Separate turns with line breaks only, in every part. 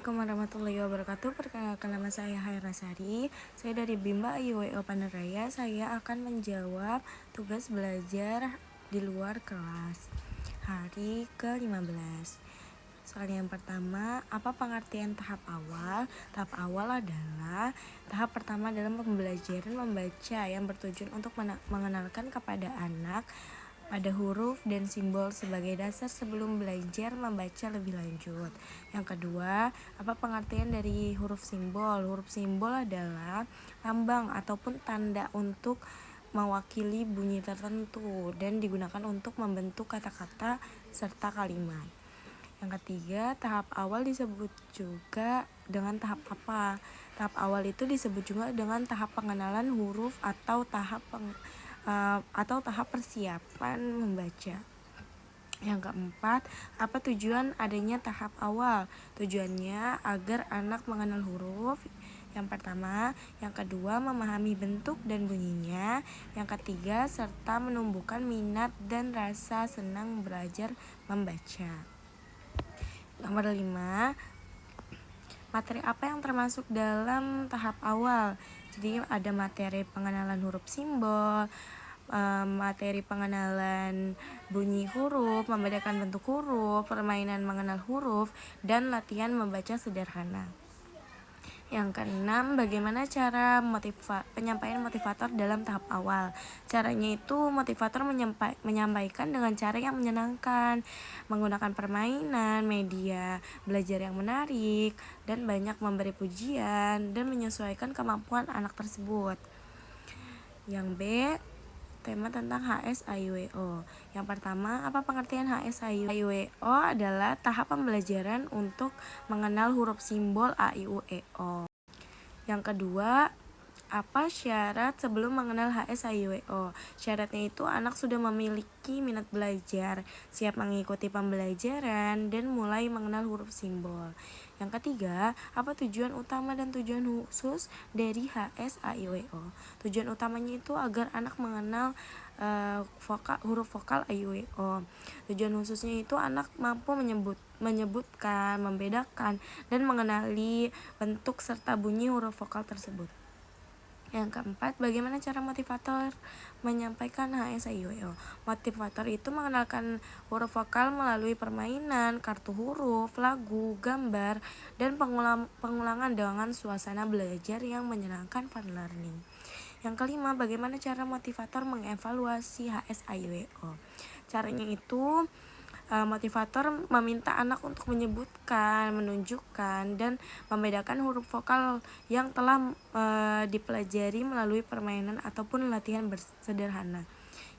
Assalamualaikum warahmatullahi wabarakatuh. Perkenalkan nama saya Haira Sari. Saya dari Bimba IWO Paneraya. Saya akan menjawab tugas belajar di luar kelas hari ke-15. Soal yang pertama, apa pengertian tahap awal? Tahap awal adalah tahap pertama dalam pembelajaran membaca yang bertujuan untuk mengenalkan kepada anak pada huruf dan simbol sebagai dasar sebelum belajar membaca lebih lanjut. Yang kedua, apa pengertian dari huruf simbol? Huruf simbol adalah lambang ataupun tanda untuk mewakili bunyi tertentu dan digunakan untuk membentuk kata-kata serta kalimat. Yang ketiga, tahap awal disebut juga dengan tahap apa? Tahap awal itu disebut juga dengan tahap pengenalan huruf atau tahap persiapan membaca. Yang keempat, apa tujuan adanya tahap awal? Tujuannya agar anak mengenal huruf. Yang pertama, yang kedua memahami bentuk dan bunyinya. Yang ketiga, serta menumbuhkan minat dan rasa senang belajar membaca. Nomor 5, materi apa yang termasuk dalam tahap awal? Jadi ada materi pengenalan huruf simbol, materi pengenalan bunyi huruf, membedakan bentuk huruf, permainan mengenal huruf, dan latihan membaca sederhana. Yang keenam, bagaimana cara penyampaian motivator dalam tahap awal? Caranya itu motivator menyampaikan dengan cara yang menyenangkan, menggunakan permainan, media belajar yang menarik, dan banyak memberi pujian dan menyesuaikan kemampuan anak tersebut. Yang B, tema tentang HSAIWO. Yang pertama, apa pengertian HSAIWO? Adalah tahap pembelajaran untuk mengenal huruf simbol A, I, U, E, O. Yang kedua, apa syarat sebelum mengenal HSAIWO? Syaratnya itu anak sudah memiliki minat belajar, siap mengikuti pembelajaran, dan mulai mengenal huruf simbol. Yang ketiga, apa tujuan utama dan tujuan khusus dari HSAIWO? Tujuan utamanya itu agar anak mengenal huruf vokal AIWO. Tujuan khususnya itu anak mampu menyebutkan, membedakan, dan mengenali bentuk serta bunyi huruf vokal tersebut. Yang keempat, bagaimana cara motivator menyampaikan HSAIWO? Motivator itu mengenalkan huruf vokal melalui permainan, kartu huruf, lagu, gambar, dan pengulangan dengan suasana belajar yang menyenangkan fun learning. Yang kelima, bagaimana cara motivator mengevaluasi HSAIWO? Caranya itu motivator meminta anak untuk menyebutkan, menunjukkan, dan membedakan huruf vokal yang telah dipelajari melalui permainan ataupun latihan sederhana.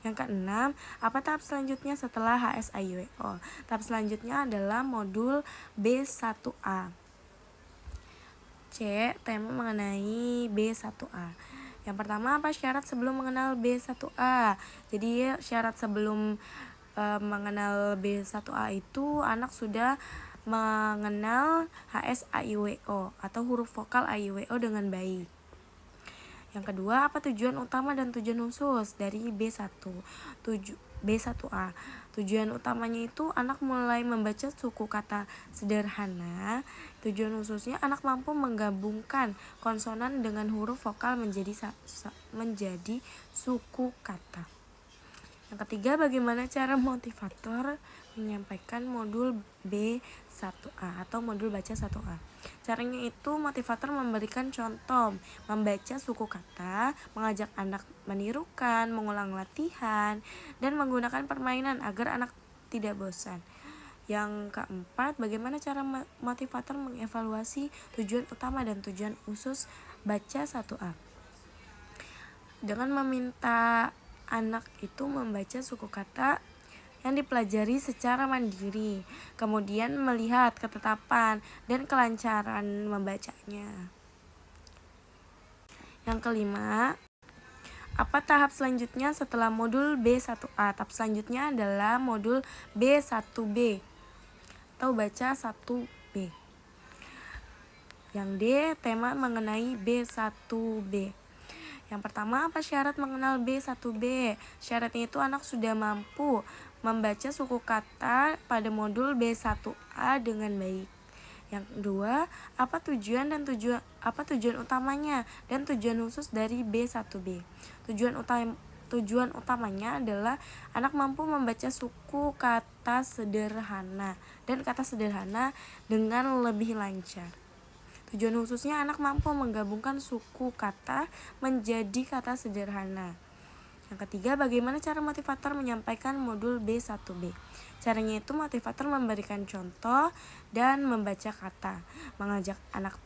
Yang keenam, apa tahap selanjutnya setelah HSAIWO? Tahap selanjutnya adalah modul B1A. C, tema mengenai B1A. Yang pertama, apa syarat sebelum mengenal B1A? Jadi syarat sebelum mengenal B1A itu anak sudah mengenal HSAIWO atau huruf vokal AIWO dengan baik. Yang kedua, apa tujuan utama dan tujuan khusus dari B1A? Tujuan utamanya itu anak mulai membaca suku kata sederhana. Tujuan khususnya anak mampu menggabungkan konsonan dengan huruf vokal menjadi suku kata. Yang ketiga, bagaimana cara motivator menyampaikan modul B1A atau modul baca 1A? Caranya itu motivator memberikan contoh membaca suku kata, mengajak anak menirukan, mengulang latihan, dan menggunakan permainan agar anak tidak bosan. Yang keempat, bagaimana cara motivator mengevaluasi tujuan utama dan tujuan khusus baca 1A? Dengan meminta anak itu membaca suku kata yang dipelajari secara mandiri, kemudian melihat ketetapan dan kelancaran membacanya. Yang kelima, apa tahap selanjutnya setelah modul B1A? Tahap selanjutnya adalah modul B1B atau baca 1B. Yang D, tema mengenai B1B. Yang pertama, apa syarat mengenal B1B? Syaratnya itu anak sudah mampu membaca suku kata pada modul B1A dengan baik. Yang kedua, apa tujuan utamanya dan tujuan khusus dari B1B. Tujuan utamanya adalah anak mampu membaca suku kata sederhana dan kata sederhana dengan lebih lancar. Tujuan khususnya anak mampu menggabungkan suku kata menjadi kata sederhana. Yang ketiga, bagaimana cara motivator menyampaikan modul B1B? Caranya itu motivator memberikan contoh dan membaca kata, mengajak anak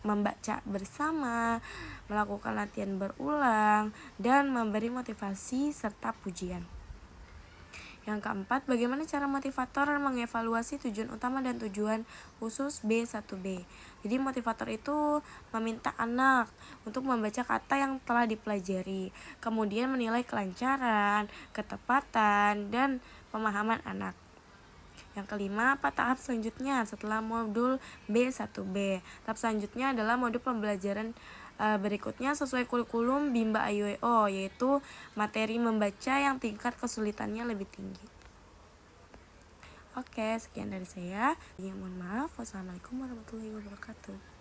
membaca bersama, melakukan latihan berulang, dan memberi motivasi serta pujian. Yang keempat, bagaimana cara motivator mengevaluasi tujuan utama dan tujuan khusus B1B. Jadi motivator itu meminta anak untuk membaca kata yang telah dipelajari, kemudian menilai kelancaran, ketepatan, dan pemahaman anak. Yang kelima, apa tahap selanjutnya setelah modul B1B? Tahap selanjutnya adalah modul pembelajaran berikutnya sesuai kurikulum Bimba AYO, yaitu materi membaca yang tingkat kesulitannya lebih tinggi. Oke, sekian dari saya. Mohon maaf. Wassalamualaikum warahmatullahi wabarakatuh.